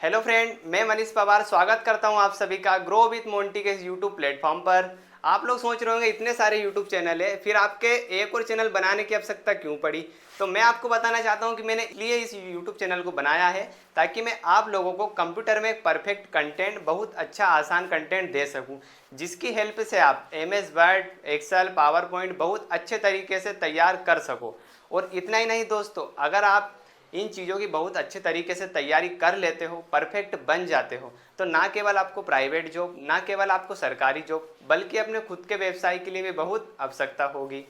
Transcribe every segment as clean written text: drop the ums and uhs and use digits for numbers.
Hello friend, मैं मनीष पवार स्वागत करता हूं आप सभी का ग्रो विथ मोंटी के यूट्यूब प्लेटफॉर्म पर। आप लोग सोच रहे होंगे इतने सारे यूट्यूब चैनल है, फिर आपके एक और चैनल बनाने की आवश्यकता क्यों पड़ी। तो मैं आपको बताना चाहता हूं कि मैंने इसलिए इस यूट्यूब चैनल को बनाया है ताकि मैं आप लोगों को कंप्यूटर में एक परफेक्ट कंटेंट, बहुत अच्छा आसान कंटेंट दे सकूं, जिसकी हेल्प से आप MS word, Excel, PowerPoint बहुत अच्छे तरीके से तैयार कर सको। और इतना ही नहीं दोस्तों, अगर आप इन चीज़ों की बहुत अच्छे तरीके से तैयारी कर लेते हो, परफेक्ट बन जाते हो, तो ना केवल आपको प्राइवेट जॉब, ना केवल आपको सरकारी जॉब, बल्कि अपने खुद के व्यवसाय के लिए भी बहुत आवश्यकता होगी।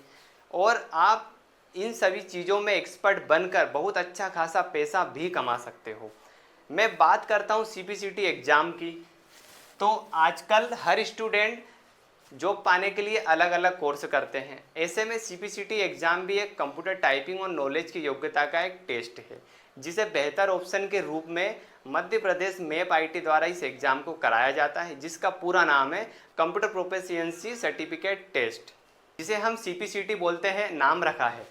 और आप इन सभी चीज़ों में एक्सपर्ट बनकर बहुत अच्छा खासा पैसा भी कमा सकते हो। मैं बात करता हूँ CPCT एग्ज़ाम की। तो आजकल हर स्टूडेंट जॉब पाने के लिए अलग अलग कोर्स करते हैं। ऐसे में CPCT एग्ज़ाम भी एक कंप्यूटर टाइपिंग और नॉलेज की योग्यता का एक टेस्ट है, जिसे बेहतर ऑप्शन के रूप में मध्य प्रदेश मैप IT द्वारा इस एग्ज़ाम को कराया जाता है, जिसका पूरा नाम है कंप्यूटर प्रोफिशिएंसी सर्टिफिकेट टेस्ट, जिसे हम CPCT बोलते हैं, नाम रखा है।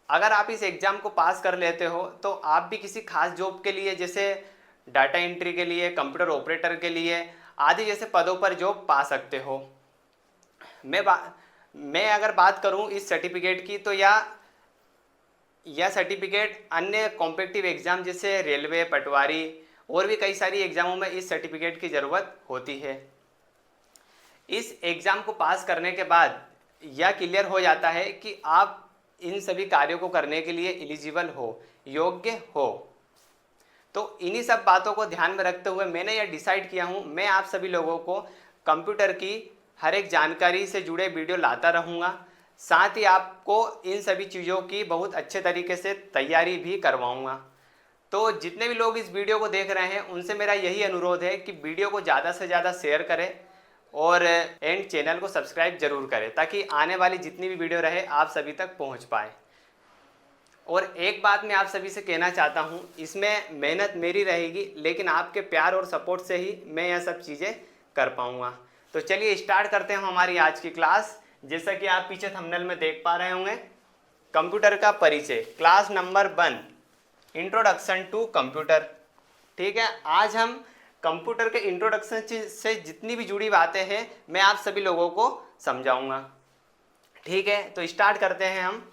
अगर आप इस एग्ज़ाम को पास कर लेते हो तो आप भी किसी खास जॉब के लिए, जैसे डाटा एंट्री के लिए, कंप्यूटर ऑपरेटर के लिए आदि जैसे पदों पर जॉब पा सकते हो। मैं बा मैं अगर बात करूं इस सर्टिफिकेट की, तो यह सर्टिफिकेट अन्य कॉम्पिटिटिव एग्ज़ाम जैसे रेलवे, पटवारी और भी कई सारी एग्ज़ामों में इस सर्टिफिकेट की ज़रूरत होती है। इस एग्ज़ाम को पास करने के बाद यह क्लियर हो जाता है कि आप इन सभी कार्यों को करने के लिए एलिजिबल हो, योग्य हो। तो इन्हीं सब बातों को ध्यान में रखते हुए मैंने यह डिसाइड किया हूँ, मैं आप सभी लोगों को कंप्यूटर की हर एक जानकारी से जुड़े वीडियो लाता रहूँगा, साथ ही आपको इन सभी चीज़ों की बहुत अच्छे तरीके से तैयारी भी करवाऊँगा। तो जितने भी लोग इस वीडियो को देख रहे हैं उनसे मेरा यही अनुरोध है कि वीडियो को ज़्यादा से ज़्यादा शेयर करें और एंड चैनल को सब्सक्राइब जरूर करें, ताकि आने वाली जितनी भी वीडियो रहे आप सभी तक पहुंच पाए। और एक बात मैं आप सभी से कहना चाहता हूं, इसमें मेहनत मेरी रहेगी, लेकिन आपके प्यार और सपोर्ट से ही मैं यह सब चीज़ें कर पाऊंगा। तो चलिए स्टार्ट करते हैं हमारी आज की क्लास। जैसा कि आप पीछे थंबनेल में देख पा रहे होंगे, कंप्यूटर का परिचय, class number 1, introduction to computer. ठीक है, आज हम कंप्यूटर के इंट्रोडक्शन से जितनी भी जुड़ी बातें हैं मैं आप सभी लोगों को समझाऊंगा। ठीक है, तो स्टार्ट करते हैं हम।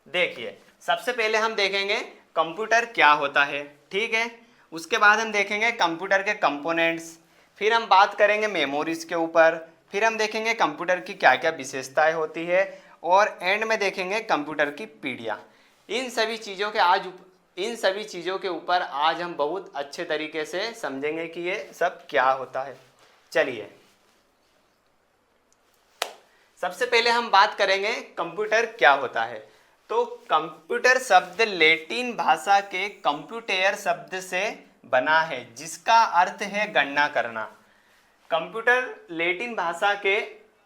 देखिए, सबसे पहले हम देखेंगे कंप्यूटर क्या होता है। ठीक है, उसके बाद हम देखेंगे कंप्यूटर के कंपोनेंट्स, फिर हम बात करेंगे मेमोरीज के ऊपर, फिर हम देखेंगे कंप्यूटर की क्या क्या विशेषताएं होती है, और एंड में देखेंगे कंप्यूटर की पीढ़ियाँ। इन सभी चीज़ों के ऊपर आज हम बहुत अच्छे तरीके से समझेंगे कि ये सब क्या होता है। चलिए, सबसे पहले हम बात करेंगे कंप्यूटर क्या होता है। तो कंप्यूटर शब्द लैटिन भाषा के कंप्यूटेयर शब्द से बना है, जिसका अर्थ है गणना करना। कंप्यूटर लैटिन भाषा के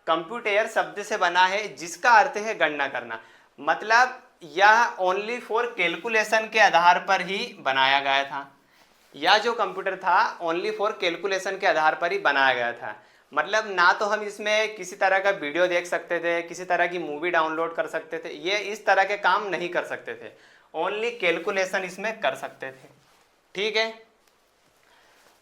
कंप्यूटेयर शब्द से बना है, जिसका अर्थ है गणना करना। मतलब यह ओनली फॉर कैलकुलेशन के आधार पर ही बनाया गया था। यह जो कंप्यूटर था ओनली फॉर कैलकुलेशन के आधार पर ही बनाया गया था। मतलब ना तो हम इसमें किसी तरह का वीडियो देख सकते थे, किसी तरह की मूवी डाउनलोड कर सकते थे, ये इस तरह के काम नहीं कर सकते थे, ओनली कैलकुलेशन इसमें कर सकते थे। ठीक है,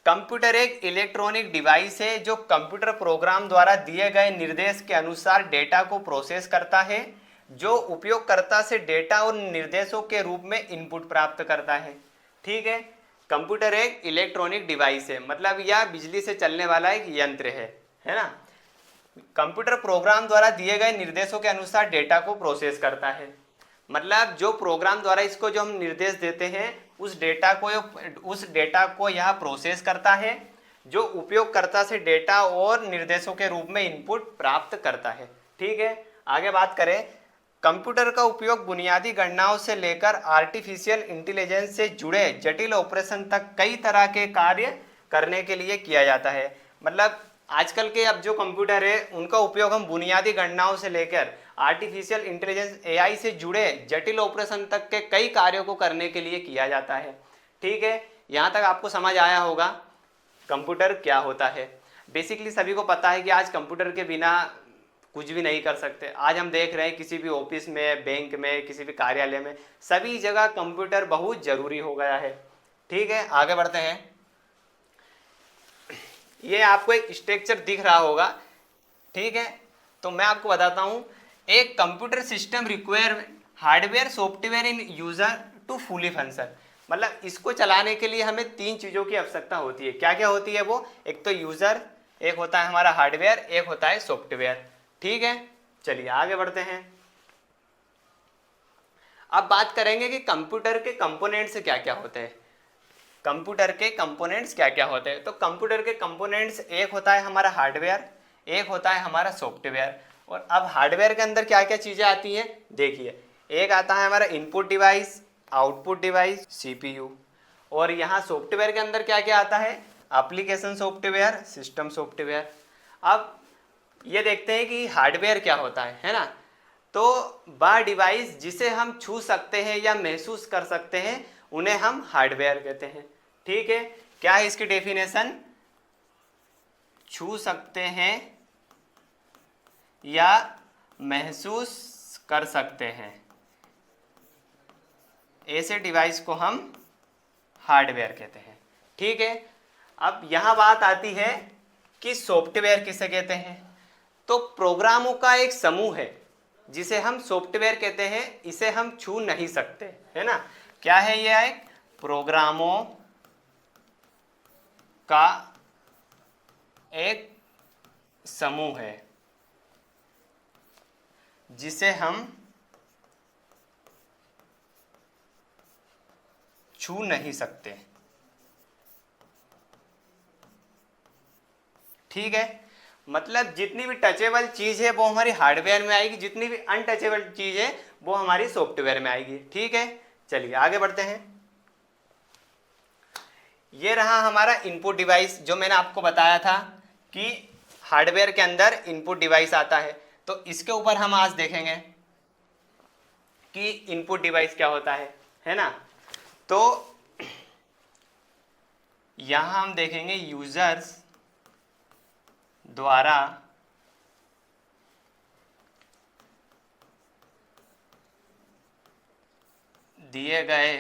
कंप्यूटर एक इलेक्ट्रॉनिक डिवाइस है जो कंप्यूटर प्रोग्राम द्वारा दिए गए निर्देश के अनुसार डेटा को प्रोसेस करता है, जो उपयोगकर्ता से डेटा और निर्देशों के रूप में इनपुट प्राप्त करता है। ठीक है, कंप्यूटर एक इलेक्ट्रॉनिक डिवाइस है, मतलब यह बिजली से चलने वाला एक यंत्र है ना। कंप्यूटर प्रोग्राम द्वारा दिए गए निर्देशों के अनुसार डेटा को प्रोसेस करता है। मतलब जो प्रोग्राम द्वारा इसको जो हम निर्देश देते हैं उस डेटा को यह प्रोसेस करता है, जो उपयोगकर्ता से डेटा और निर्देशों के रूप में इनपुट प्राप्त करता है। ठीक है, आगे बात करें, कंप्यूटर का उपयोग बुनियादी गणनाओं से लेकर आर्टिफिशियल इंटेलिजेंस से जुड़े जटिल ऑपरेशन तक कई तरह के कार्य करने के लिए किया जाता है। मतलब आजकल के अब जो कंप्यूटर है उनका उपयोग हम बुनियादी गणनाओं से लेकर आर्टिफिशियल इंटेलिजेंस AI से जुड़े जटिल ऑपरेशन तक के कई कार्यों को करने के लिए किया जाता है। ठीक है, यहाँ तक आपको समझ आया होगा कंप्यूटर क्या होता है। बेसिकली सभी को पता है कि आज कंप्यूटर के बिना कुछ भी नहीं कर सकते। आज हम देख रहे हैं किसी भी ऑफिस में, बैंक में, किसी भी कार्यालय में, सभी जगह कंप्यूटर बहुत ज़रूरी हो गया है। ठीक है, आगे बढ़ते हैं। ये आपको एक स्ट्रक्चर दिख रहा होगा, ठीक है। तो मैं आपको बताता हूँ, एक computer system require hardware software in user to fully function. मतलब इसको चलाने के लिए हमें 3 चीज़ों की आवश्यकता होती है। क्या क्या होती है वो? एक तो यूज़र, एक होता है हमारा हार्डवेयर, एक होता है सॉफ्टवेयर। ठीक है, चलिए आगे बढ़ते हैं। अब बात करेंगे कि कंप्यूटर के कंपोनेंट्स क्या क्या होते हैं। कंप्यूटर के कंपोनेंट्स क्या क्या होते हैं? तो कंप्यूटर के कंपोनेंट्स, एक होता है हमारा हार्डवेयर, एक होता है हमारा सॉफ्टवेयर। और अब हार्डवेयर के अंदर क्या क्या चीज़ें आती हैं देखिए। एक आता है हमारा input device, output device, CPU. और यहाँ सॉफ्टवेयर के अंदर क्या क्या आता है? Application software, system software. अब ये देखते हैं कि हार्डवेयर क्या होता है ना। तो वह डिवाइस जिसे हम छू सकते हैं या महसूस कर सकते हैं, उन्हें हम हार्डवेयर कहते हैं। ठीक है, क्या है इसकी डेफिनेशन? छू सकते हैं या महसूस कर सकते हैं, ऐसे डिवाइस को हम हार्डवेयर कहते हैं। ठीक है, अब यहां बात आती है कि सॉफ्टवेयर किसे कहते हैं। तो प्रोग्रामों का एक समूह है जिसे हम सॉफ्टवेयर कहते हैं, इसे हम छू नहीं सकते, है ना। क्या है यह? एक प्रोग्रामों का एक समूह है जिसे हम छू नहीं सकते। ठीक है, मतलब जितनी भी टचेबल चीज़ है वो हमारी हार्डवेयर में आएगी, जितनी भी अनटचेबल चीज़ है वो हमारी सॉफ्टवेयर में आएगी। ठीक है, चलिए आगे बढ़ते हैं। ये रहा हमारा इनपुट डिवाइस, जो मैंने आपको बताया था कि हार्डवेयर के अंदर इनपुट डिवाइस आता है। तो इसके ऊपर हम आज देखेंगे कि इनपुट डिवाइस क्या होता है ना। तो यहाँ हम देखेंगे यूजर्स द्वारा दिए गए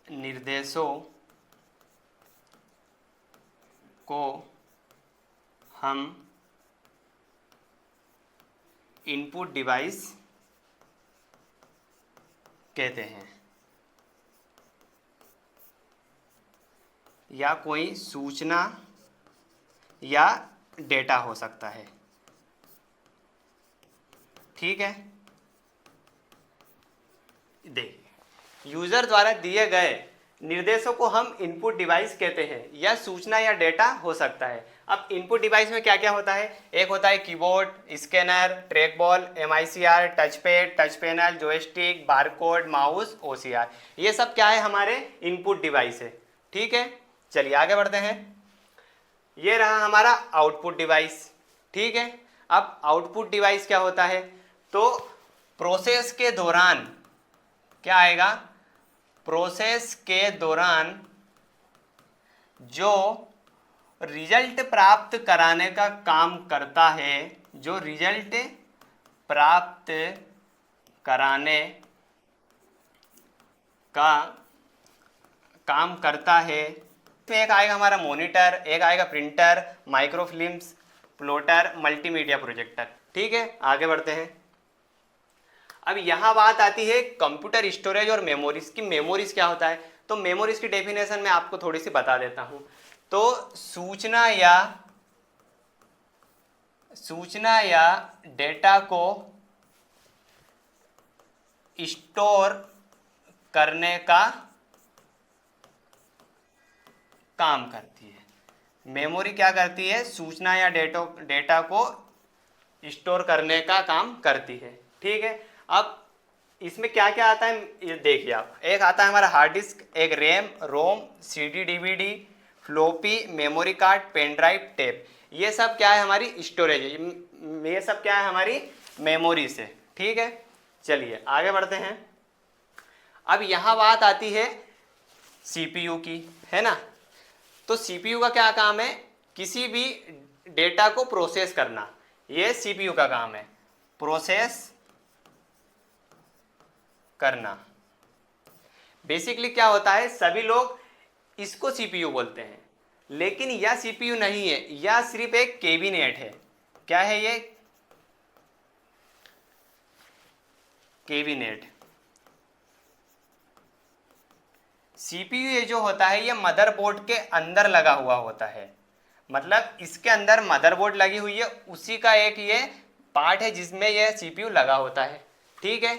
निर्देशों को हम इनपुट डिवाइस कहते हैं, या कोई सूचना या डेटा हो सकता है। ठीक है, देखिए, यूजर द्वारा दिए गए निर्देशों को हम इनपुट डिवाइस कहते हैं, या सूचना या डेटा हो सकता है। अब इनपुट डिवाइस में क्या क्या होता है? एक होता है keyboard, scanner, track ball, MICR, touch pad, touch panel, joystick, barcode, mouse, OCR. ये सब क्या है? हमारे इनपुट डिवाइस है। ठीक है, चलिए आगे बढ़ते हैं। ये रहा हमारा आउटपुट डिवाइस। ठीक है, अब आउटपुट डिवाइस क्या होता है? तो प्रोसेस के दौरान क्या आएगा? प्रोसेस के दौरान जो रिजल्ट प्राप्त कराने का काम करता है, जो रिजल्ट प्राप्त कराने का काम करता है। इसमें एक आएगा हमारा मॉनिटर, एक आएगा प्रिंटर, माइक्रोफिल्म्स, प्लॉटर, मल्टीमीडिया प्रोजेक्टर। ठीक है, आगे बढ़ते हैं। अब यहाँ बात आती है कंप्यूटर स्टोरेज और मेमोरीज की। मेमोरीज क्या होता है? तो मेमोरीज की डेफिनेशन मैं आपको थोड़ी सी बता देता हूँ। तो सूचना या डेटा को स्टोर करने का काम करती है। मेमोरी क्या करती है? सूचना या डेटा को स्टोर करने का काम करती है। ठीक है, अब इसमें क्या क्या आता है ये देखिए आप। एक आता है हमारा हार्ड डिस्क, एक RAM, ROM, CD, DVD, floppy, memory card, pen drive, tape. ये सब क्या है? हमारी स्टोरेज है। ये सब क्या है? हमारी मेमोरी से। ठीक है, चलिए आगे बढ़ते हैं। अब यहाँ बात आती है सीपीयू की, है ना। तो सीपीयू का क्या काम है? किसी भी डेटा को प्रोसेस करना, ये सीपीयू का काम है, प्रोसेस करना। बेसिकली क्या होता है, सभी लोग इसको सीपीयू बोलते हैं, लेकिन यह सीपीयू नहीं है, यह सिर्फ एक कैबिनेट है। क्या है ये? कैबिनेट। सीपीयू ये जो होता है ये मदरबोर्ड के अंदर लगा हुआ होता है, मतलब इसके अंदर मदरबोर्ड लगी हुई है, उसी का एक ये पार्ट है जिसमें यह सीपीयू लगा होता है। ठीक है,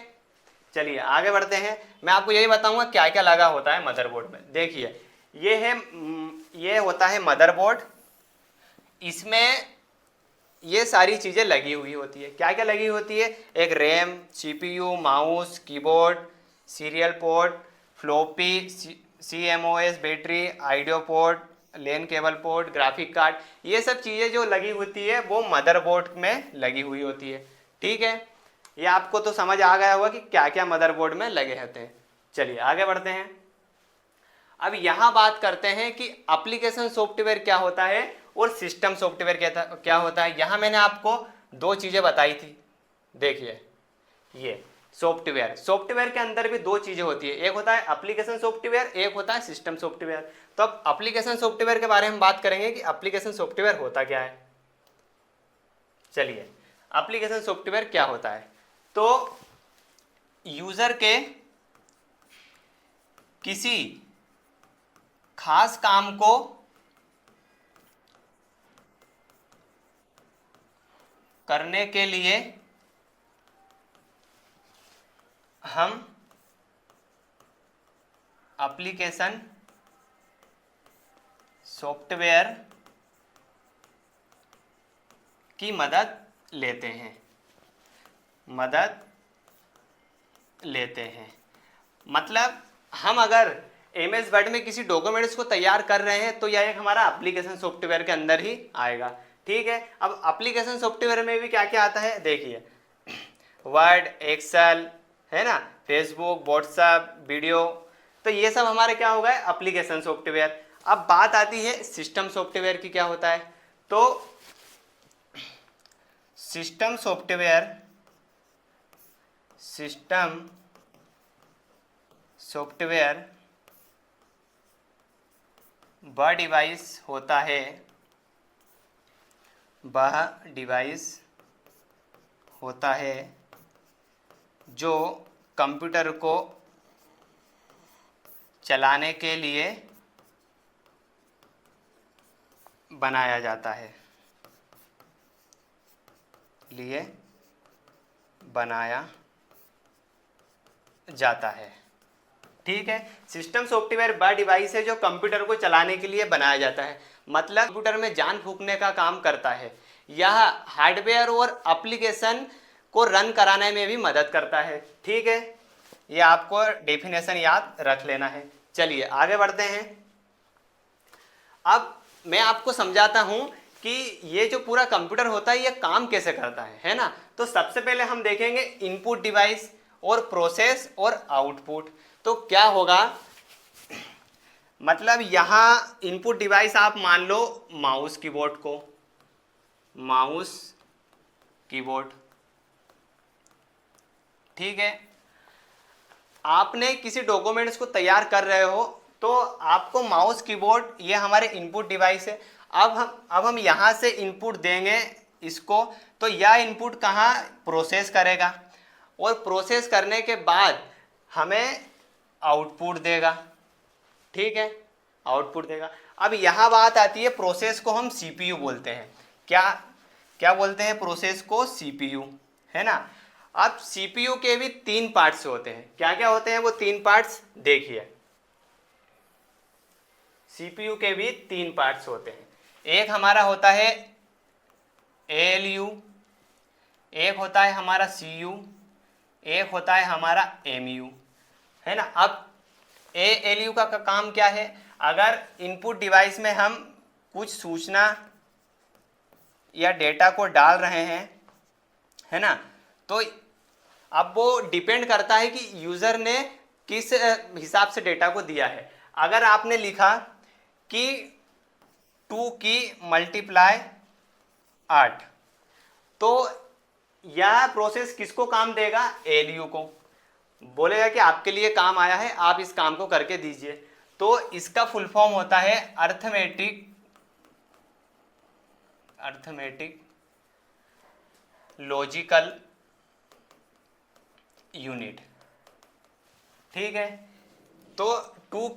चलिए आगे बढ़ते हैं। मैं आपको यही बताऊंगा क्या क्या लगा होता है मदरबोर्ड में। देखिए ये है, ये होता है मदरबोर्ड, इसमें ये सारी चीज़ें लगी हुई होती है। क्या क्या लगी होती है? एक RAM, CPU, mouse, keyboard, serial port, floppy, CMOS, battery, audio port, LAN cable port, graphic card, ये सब चीज़ें जो लगी होती है वो मदरबोर्ड में लगी हुई होती है। ठीक है, ये आपको तो समझ आ गया होगा कि क्या क्या मदरबोर्ड में लगे होते हैं। चलिए आगे बढ़ते हैं। अब यहाँ बात करते हैं कि एप्लीकेशन सॉफ्टवेयर क्या होता है और सिस्टम सॉफ्टवेयर क्या होता है। यहाँ मैंने आपको दो चीज़ें बताई थी। देखिए ये सॉफ्टवेयर के अंदर भी दो चीज़ें होती है, एक होता है एप्लीकेशन सॉफ्टवेयर, एक होता है सिस्टम सॉफ्टवेयर। तो अब एप्लीकेशन सॉफ्टवेयर के बारे में बात करेंगे कि एप्लीकेशन सॉफ्टवेयर होता क्या है। चलिए एप्लीकेशन सॉफ्टवेयर क्या होता है, तो यूजर के किसी खास काम को करने के लिए हम एप्लीकेशन सॉफ्टवेयर की मदद लेते हैं, मतलब हम अगर एमएस वर्ड में किसी डॉक्यूमेंट्स को तैयार कर रहे हैं तो यह एक हमारा एप्लीकेशन सॉफ्टवेयर के अंदर ही आएगा। ठीक है, अब एप्लीकेशन सॉफ्टवेयर में भी क्या क्या आता है देखिए, वर्ड, एक्सेल, है ना, फेसबुक, व्हाट्सएप, वीडियो, तो ये सब हमारे क्या होगा एप्लीकेशन सॉफ्टवेयर। अब बात आती है सिस्टम सॉफ्टवेयर की, क्या होता है, तो सिस्टम सॉफ्टवेयर वह डिवाइस होता है जो कंप्यूटर को चलाने के लिए बनाया जाता है। ठीक है, सिस्टम सॉफ्टवेयर वह डिवाइस है जो कंप्यूटर को चलाने के लिए बनाया जाता है, मतलब कंप्यूटर में जान फूंकने का काम करता है। यह हार्डवेयर और एप्लीकेशन को रन कराने में भी मदद करता है। ठीक है, ये आपको डेफिनेशन याद रख लेना है। चलिए आगे बढ़ते हैं। अब मैं आपको समझाता हूं कि ये जो पूरा कंप्यूटर होता है ये काम कैसे करता है ना। तो सबसे पहले हम देखेंगे इनपुट डिवाइस और प्रोसेस और आउटपुट। तो क्या होगा, मतलब यहाँ इनपुट डिवाइस आप मान लो माउस कीबोर्ड, ठीक है, आपने किसी डॉक्यूमेंट्स को तैयार कर रहे हो तो आपको माउस कीबोर्ड ये हमारे इनपुट डिवाइस है। अब हम यहाँ से इनपुट देंगे इसको, तो यह इनपुट कहाँ प्रोसेस करेगा और प्रोसेस करने के बाद हमें आउटपुट देगा। ठीक है, आउटपुट देगा। अब यहाँ बात आती है, प्रोसेस को हम सीपीयू बोलते हैं। क्या बोलते हैं प्रोसेस को? सीपीयू, है ना। अब सीपीयू के भी तीन पार्ट्स होते हैं। क्या क्या होते हैं वो तीन पार्ट्स? देखिए सीपीयू के भी तीन पार्ट्स होते हैं। एक हमारा होता है एएलयू, एक होता है हमारा सीयू, एक होता है हमारा एमयू, है ना। अब एएलयू का काम क्या है? अगर इनपुट डिवाइस में हम कुछ सूचना या डेटा को डाल रहे हैं, है ना, तो अब वो डिपेंड करता है कि यूज़र ने किस हिसाब से डेटा को दिया है। अगर आपने लिखा कि 2 की मल्टीप्लाई 8। तो यह प्रोसेस किसको काम देगा? एलयू को। बोलेगा कि आपके लिए काम आया है, आप इस काम को करके दीजिए। तो इसका फुल फॉर्म होता है अर्थमेटिक लॉजिकल यूनिट। ठीक है, तो 2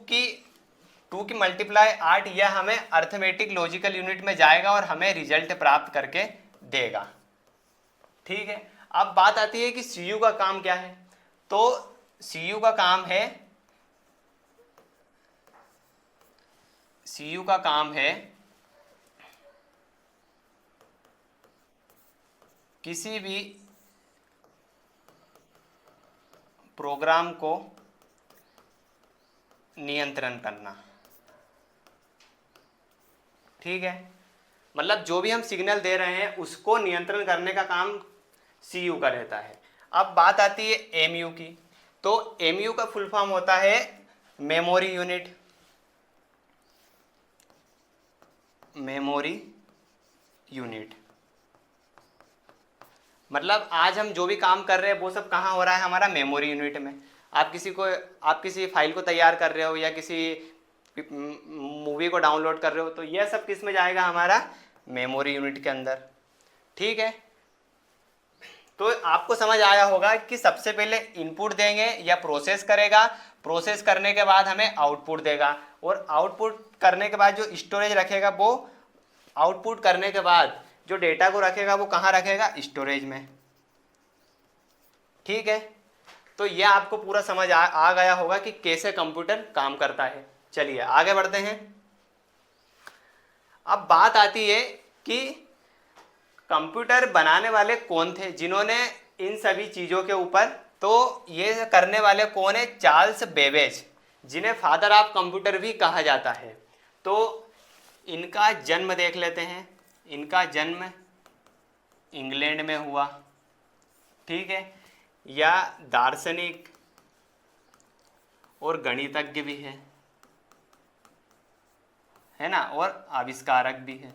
की मल्टीप्लाई 8, यह हमें अर्थमेटिक लॉजिकल यूनिट में जाएगा और हमें रिजल्ट प्राप्त करके देगा। ठीक है, अब बात आती है कि सीयू का काम क्या है। तो सीयू का काम है किसी भी प्रोग्राम को नियंत्रण करना। ठीक है, मतलब जो भी हम सिग्नल दे रहे हैं उसको नियंत्रण करने का काम सीयू का रहता है। अब बात आती है एमयू की। तो एमयू का फुल फॉर्म होता है मेमोरी यूनिट। मतलब आज हम जो भी काम कर रहे हैं वो सब कहाँ हो रहा है? हमारा मेमोरी यूनिट में। आप किसी फाइल को तैयार कर रहे हो या किसी मूवी को डाउनलोड कर रहे हो, तो यह सब किस में जाएगा? हमारा मेमोरी यूनिट के अंदर। ठीक है, तो आपको समझ आया होगा कि सबसे पहले इनपुट देंगे या प्रोसेस करेगा, प्रोसेस करने के बाद हमें आउटपुट देगा, और आउटपुट करने के बाद जो स्टोरेज रखेगा, वो आउटपुट करने के बाद जो डेटा को रखेगा वो कहाँ रखेगा? स्टोरेज में। ठीक है, तो यह आपको पूरा समझ आ गया होगा कि कैसे कंप्यूटर काम करता है। चलिए आगे बढ़ते हैं। अब बात आती है कि कंप्यूटर बनाने वाले कौन थे जिन्होंने इन सभी चीज़ों के ऊपर, तो ये करने वाले कौन है? चार्ल्स बेबेज, जिन्हें फादर ऑफ कंप्यूटर भी कहा जाता है। तो इनका जन्म देख लेते हैं। इनका जन्म इंग्लैंड में हुआ। ठीक है, या दार्शनिक और गणितज्ञ भी है ना, और आविष्कारक भी है,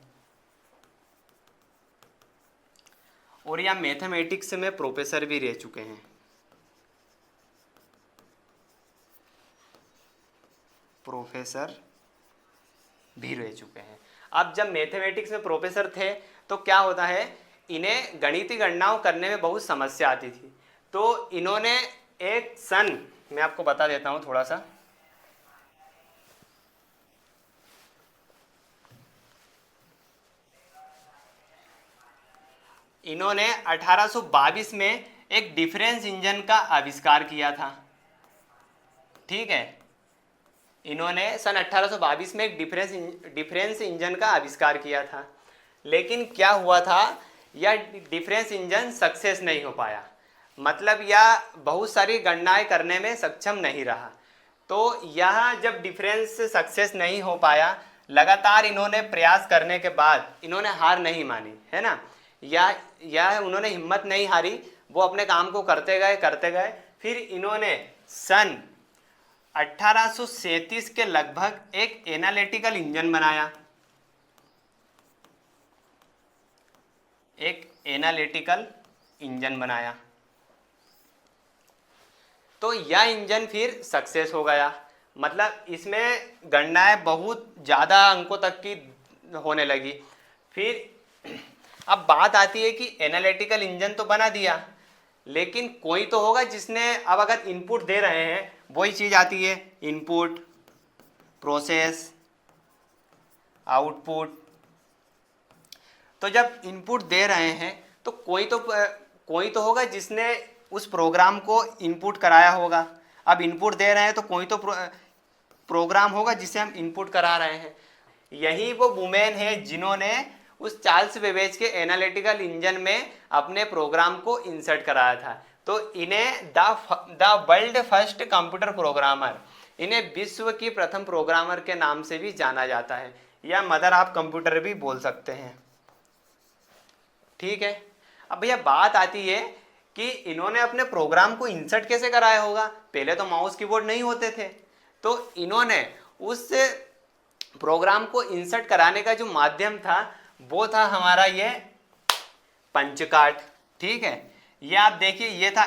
और या मैथमेटिक्स में प्रोफेसर भी रह चुके हैं। अब जब मैथमेटिक्स में प्रोफेसर थे तो क्या होता है, इन्हें गणितीय गणनाओं करने में बहुत समस्या आती थी। तो इन्होंने एक सन, मैं आपको बता देता हूं थोड़ा सा। इन्होंने 1822 में एक डिफरेंस इंजन का आविष्कार किया था। ठीक है, इन्होंने सन 1822 में एक डिफरेंस इंजन का आविष्कार किया था। लेकिन क्या हुआ था, यह डिफरेंस इंजन सक्सेस नहीं हो पाया, मतलब यह बहुत सारी गणनाएं करने में सक्षम नहीं रहा। तो यह जब डिफरेंस सक्सेस नहीं हो पाया, लगातार इन्होंने प्रयास करने के बाद इन्होंने हार नहीं मानी, है ना, या उन्होंने हिम्मत नहीं हारी, वो अपने काम को करते गए। फिर इन्होंने सन 1837 के लगभग एक एनालिटिकल इंजन बनाया। तो यह इंजन फिर सक्सेस हो गया, मतलब इसमें गणनाएं बहुत ज़्यादा अंकों तक की होने लगी। फिर अब बात आती है कि एनालिटिकल इंजन तो बना दिया, लेकिन कोई तो होगा जिसने, अब अगर इनपुट दे रहे हैं, वही चीज़ आती है इनपुट, प्रोसेस, आउटपुट। तो जब इनपुट दे रहे हैं तो कोई तो होगा जिसने उस प्रोग्राम को इनपुट कराया होगा। अब इनपुट दे रहे हैं तो कोई तो प्रोग्राम होगा जिसे हम इनपुट करा रहे हैं। यही वो वुमेन है जिन्होंने उस चार्ल्स बेबेज के एनालिटिकल इंजन में अपने प्रोग्राम को इंसर्ट कराया था। तो इन्हें the world first computer programmer, इन्हें विश्व की प्रथम प्रोग्रामर के नाम से भी जाना जाता है, या मदर ऑफ कंप्यूटर भी बोल सकते हैं। ठीक है, अब भैया बात आती है कि इन्होंने अपने प्रोग्राम को इंसर्ट कैसे कराया होगा। पहले तो माउस कीबोर्ड नहीं होते थे, तो इन्होंने उस प्रोग्राम को इंसर्ट कराने का जो माध्यम था वो था हमारा ये पंच कार्ड। ठीक है, ये आप देखिए, ये था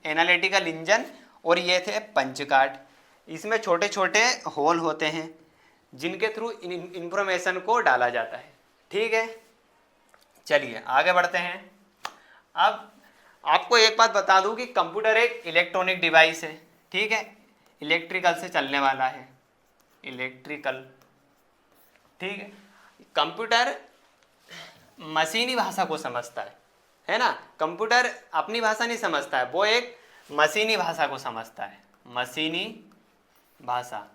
एनालिटिकल इंजन और ये थे पंच कार्ड। इसमें छोटे छोटे होल होते हैं जिनके थ्रू इंफॉर्मेशन को डाला जाता है। ठीक है, चलिए आगे बढ़ते हैं। अब आपको एक बात बता दूं कि कंप्यूटर एक इलेक्ट्रॉनिक डिवाइस है। ठीक है, इलेक्ट्रिकल से चलने वाला है, इलेक्ट्रिकल। ठीक है, कंप्यूटर मशीनी भाषा को समझता है ना। कंप्यूटर अपनी भाषा नहीं समझता है, वो एक मशीनी भाषा को समझता है, मशीनी भाषा,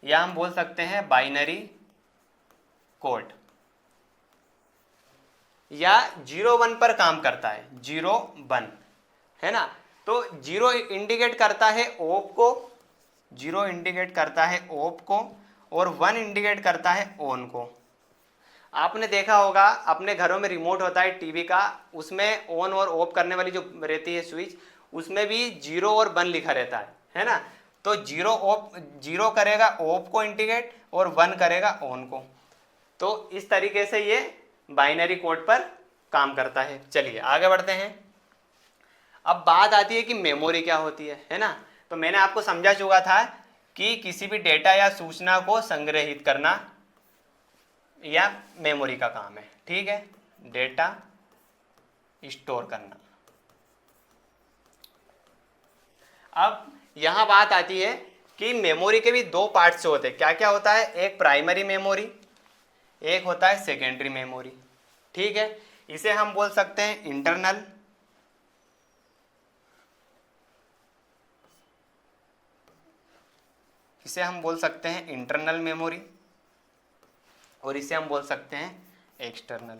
या हम बोल सकते हैं बाइनरी कोड, या 0-1 पर काम करता है, 0-1, है ना। तो 0 इंडिकेट करता है ऑफ को, 0 इंडिकेट करता है ऑफ को, और 1 इंडिकेट करता है ऑन को। आपने देखा होगा अपने घरों में रिमोट होता है टीवी का, उसमें ऑन और ऑफ करने वाली जो रहती है स्विच, उसमें भी 0 और 1 लिखा रहता है ना। तो 0 करेगा ऑफ को इंडिकेट और 1 करेगा ऑन को। तो इस तरीके से ये बाइनरी कोड पर काम करता है। चलिए आगे बढ़ते हैं। अब बात आती है कि मेमोरी क्या होती है ना। तो मैंने आपको समझा चुका था कि किसी भी डेटा या सूचना को संग्रहित करना या मेमोरी का काम है। ठीक है, डेटा स्टोर करना। अब यहां बात आती है कि मेमोरी के भी दो पार्ट्स होते हैं। क्या क्या होता है? एक प्राइमरी मेमोरी, एक होता है सेकेंडरी मेमोरी। ठीक है, इसे हम बोल सकते हैं इंटरनल, इसे हम बोल सकते हैं इंटरनल मेमोरी, और इसे हम बोल सकते हैं एक्सटर्नल।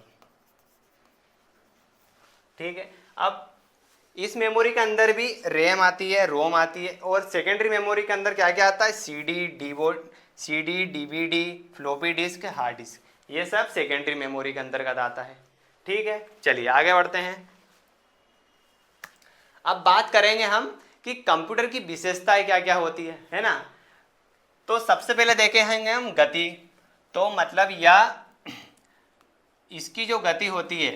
ठीक है, अब इस मेमोरी के अंदर भी रैम आती है, रोम आती है, और सेकेंडरी मेमोरी के अंदर क्या क्या आता है? CD, DVD, floppy disk, hard disk, ये सब सेकेंडरी मेमोरी के अंतर्गत आता है। ठीक है, चलिए आगे बढ़ते हैं। अब बात करेंगे हम कि कंप्यूटर की विशेषताएं क्या क्या होती है ना। तो सबसे पहले देखेंगे हम गति। तो मतलब या इसकी जो गति होती है,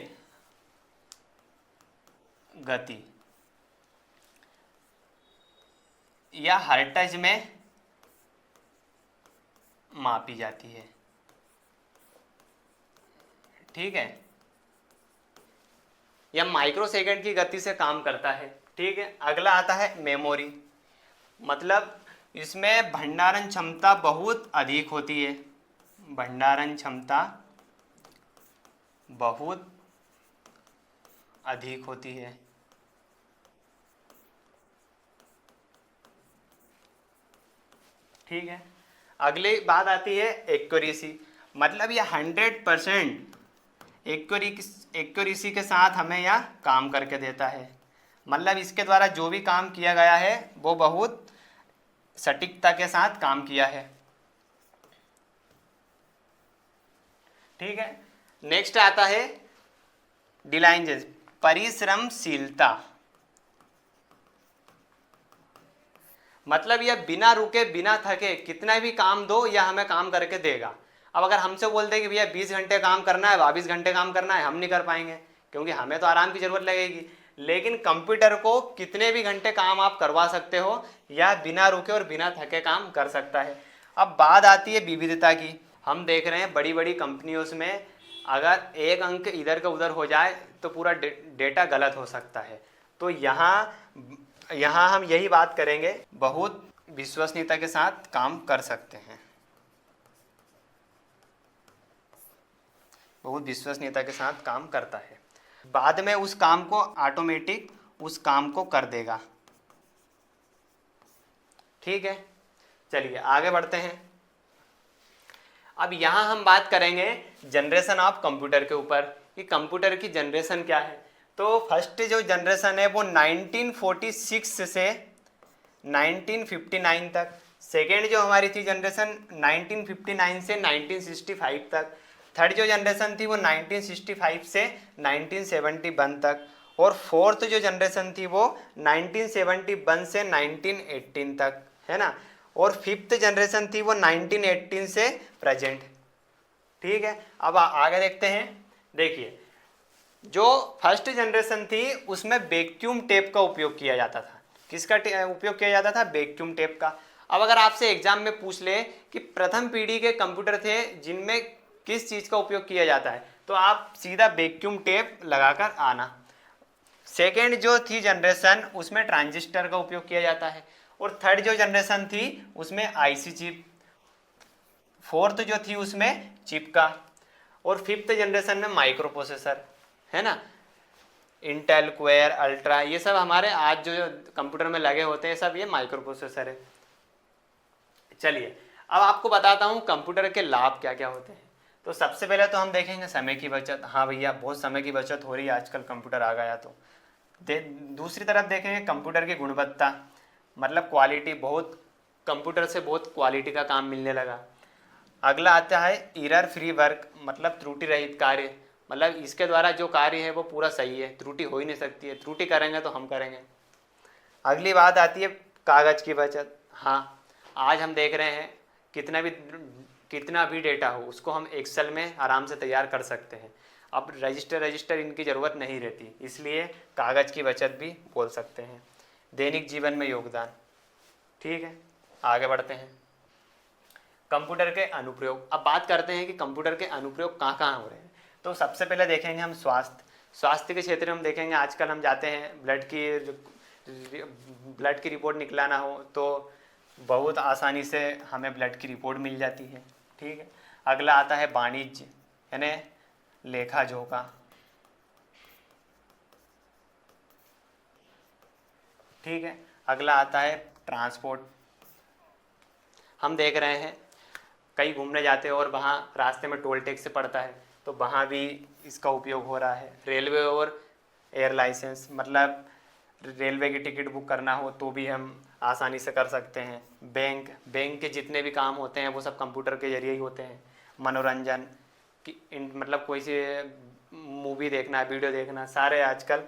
गति या हर्ट्ज में मापी जाती है। ठीक है, या माइक्रो सेकंड की गति से काम करता है। ठीक है, अगला आता है मेमोरी। मतलब इसमें भंडारण क्षमता बहुत अधिक होती है, भंडारण क्षमता बहुत अधिक होती है। ठीक है, अगली बात आती है एक्यूरेसी। मतलब ये 100% एक्यूरेसी के साथ हमें यह काम करके देता है। मतलब इसके द्वारा जो भी काम किया गया है वो बहुत सटीकता के साथ काम किया है। ठीक है, नेक्स्ट आता है डिलाइंजेस, परिश्रमशीलता। मतलब यह बिना रुके बिना थके कितना भी काम दो या हमें काम करके देगा। अब अगर हमसे बोल दे कि भैया 20 घंटे काम करना है, 22 घंटे काम करना है, हम नहीं कर पाएंगे क्योंकि हमें तो आराम की जरूरत लगेगी। लेकिन कंप्यूटर को कितने भी घंटे काम आप करवा सकते हो या बिना रुके और बिना थके काम कर सकता है। अब बात आती है विविधता की। हम देख रहे हैं बड़ी बड़ी कंपनियों में अगर एक अंक इधर का उधर हो जाए तो पूरा डेटा गलत हो सकता है। तो यहाँ हम यही बात करेंगे, बहुत विश्वसनीयता के साथ काम कर सकते हैं, बहुत विश्वसनीयता के साथ काम करता है। बाद में उस काम को ऑटोमेटिक उस काम को कर देगा। ठीक है, चलिए आगे बढ़ते हैं। अब यहाँ हम बात करेंगे जनरेशन ऑफ कंप्यूटर के ऊपर कि कंप्यूटर की जनरेशन क्या है। तो फर्स्ट जो जनरेशन है वो 1946 से 1959 तक। सेकेंड जो हमारी थी जनरेशन 1959 से 1965 तक। थर्ड जो जनरेशन थी वो 1965 से 1971 तक। और फोर्थ जो जनरेशन थी वो 1971 से 1918 तक, है ना। और फिफ्थ जनरेशन थी वो 1918 से प्रेजेंट। ठीक है, अब आगे देखते हैं। देखिए जो फर्स्ट जनरेशन थी उसमें वैक्यूम टेप का उपयोग किया जाता था। किसका उपयोग किया जाता था? वैक्यूम टेप का। अब अगर आपसे एग्जाम में पूछ ले कि प्रथम पीढ़ी के कंप्यूटर थे जिनमें किस चीज़ का उपयोग किया जाता है, तो आप सीधा वैक्यूम टेप लगाकर आना। सेकेंड जो थी जनरेशन उसमें ट्रांजिस्टर का उपयोग किया जाता है, और थर्ड जो जनरेशन थी उसमें आईसी चिप, फोर्थ जो थी उसमें चिप का, और फिफ्थ जनरेशन में माइक्रो प्रोसेसर, है ना। इंटेल, क्वेयर, अल्ट्रा, ये सब हमारे आज जो कंप्यूटर में लगे होते हैं सब ये माइक्रो प्रोसेसर है। चलिए अब आपको बताता हूँ कंप्यूटर के लाभ क्या क्या होते हैं। तो सबसे पहले तो हम देखेंगे समय की बचत। हाँ भैया, बहुत समय की बचत हो रही है आजकल कंप्यूटर आ गया तो। दूसरी तरफ देखेंगे कंप्यूटर की गुणवत्ता, मतलब क्वालिटी, बहुत कंप्यूटर से बहुत क्वालिटी का काम मिलने लगा। अगला आता है एरर फ्री वर्क, मतलब त्रुटि रहित कार्य, मतलब इसके द्वारा जो कार्य है वो पूरा सही है, त्रुटि हो ही नहीं सकती है, त्रुटि करेंगे तो हम करेंगे। अगली बात आती है कागज़ की बचत। हाँ, आज हम देख रहे हैं कितना भी डेटा हो उसको हम एक्सेल में आराम से तैयार कर सकते हैं। अब रजिस्टर इनकी ज़रूरत नहीं रहती, इसलिए कागज़ की बचत भी बोल सकते हैं। दैनिक जीवन में योगदान। ठीक है, आगे बढ़ते हैं। कंप्यूटर के अनुप्रयोग। अब बात करते हैं कि कंप्यूटर के अनुप्रयोग कहाँ कहाँ हो रहे हैं। तो सबसे पहले देखेंगे हम स्वास्थ्य के क्षेत्र में। हम देखेंगे आजकल हम जाते हैं ब्लड की रिपोर्ट निकलाना हो तो बहुत आसानी से हमें ब्लड की रिपोर्ट मिल जाती है। ठीक है, अगला आता है वाणिज्य, यानी लेखा जोखा। ठीक है, अगला आता है ट्रांसपोर्ट। हम देख रहे हैं कहीं घूमने जाते हैं और वहाँ रास्ते में टोल टैक्स पड़ता है, तो वहाँ भी इसका उपयोग हो रहा है। रेलवे और एयर लाइसेंस, मतलब रेलवे की टिकट बुक करना हो तो भी हम आसानी से कर सकते हैं। बैंक के जितने भी काम होते हैं वो सब कंप्यूटर के जरिए ही होते हैं। मनोरंजन मतलब कोई सी मूवी देखना, वीडियो देखना, सारे आजकल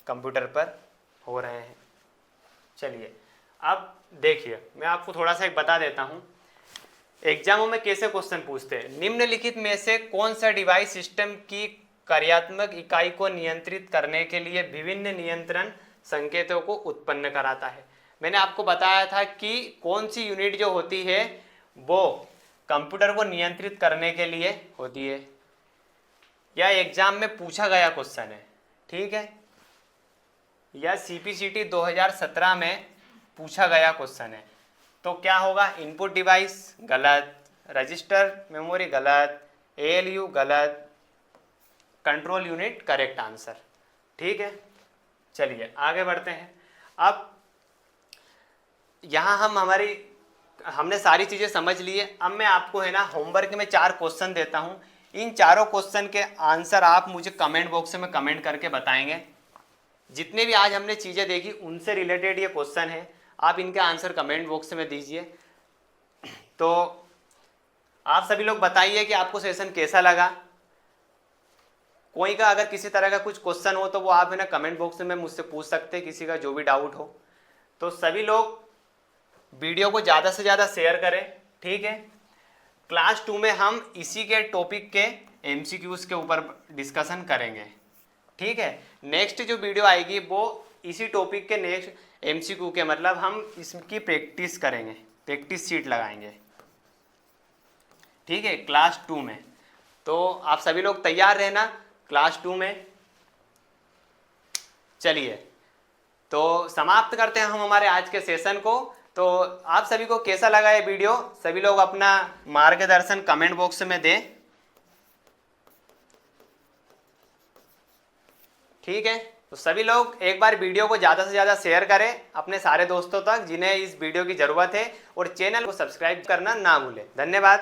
कंप्यूटर पर हो रहे हैं। चलिए अब देखिए, मैं आपको थोड़ा सा एक बता देता हूँ एग्जामों में कैसे क्वेश्चन पूछते हैं। निम्नलिखित में से कौन सा डिवाइस सिस्टम की कार्यात्मक इकाई को नियंत्रित करने के लिए विभिन्न नियंत्रण संकेतों को उत्पन्न कराता है। मैंने आपको बताया था कि कौन सी यूनिट जो होती है वो कंप्यूटर को नियंत्रित करने के लिए होती है। यह एग्जाम में पूछा गया क्वेश्चन है। ठीक है, यह सीपीसीटी 2017 में पूछा गया क्वेश्चन है। तो क्या होगा? इनपुट डिवाइस गलत, रजिस्टर मेमोरी गलत, एएलयू गलत, कंट्रोल यूनिट करेक्ट आंसर। ठीक है, चलिए आगे बढ़ते हैं। अब यहाँ हमने सारी चीज़ें समझ ली है। अब मैं आपको है ना होमवर्क में 4 क्वेश्चन देता हूँ। इन चारों क्वेश्चन के आंसर आप मुझे कमेंट बॉक्स में कमेंट करके बताएंगे। जितने भी आज हमने चीज़ें देखी उनसे रिलेटेड ये क्वेश्चन है, आप इनके आंसर कमेंट बॉक्स में दीजिए। तो आप सभी लोग बताइए कि आपको सेशन कैसा लगा। कोई का अगर किसी तरह का कुछ क्वेश्चन हो तो वो आप है ना कमेंट बॉक्स में मुझसे पूछ सकते हैं, किसी का जो भी डाउट हो। तो सभी लोग वीडियो को ज़्यादा से ज़्यादा शेयर करें। ठीक है, क्लास 2 में हम इसी के टॉपिक के MCQs के ऊपर डिस्कशन करेंगे। ठीक है, नेक्स्ट जो वीडियो आएगी वो इसी टॉपिक के नेक्स्ट MCQ के, मतलब हम इसकी प्रैक्टिस करेंगे, प्रैक्टिस शीट लगाएंगे। ठीक है, क्लास 2 में। तो आप सभी लोग तैयार रहना क्लास 2 में। चलिए तो समाप्त करते हैं हम हमारे आज के सेशन को। तो आप सभी को कैसा लगा ये वीडियो, सभी लोग अपना मार्गदर्शन कमेंट बॉक्स में दें। ठीक है, तो सभी लोग एक बार वीडियो को ज़्यादा से ज़्यादा शेयर करें अपने सारे दोस्तों तक जिन्हें इस वीडियो की ज़रूरत है, और चैनल को सब्सक्राइब करना ना भूलें। धन्यवाद।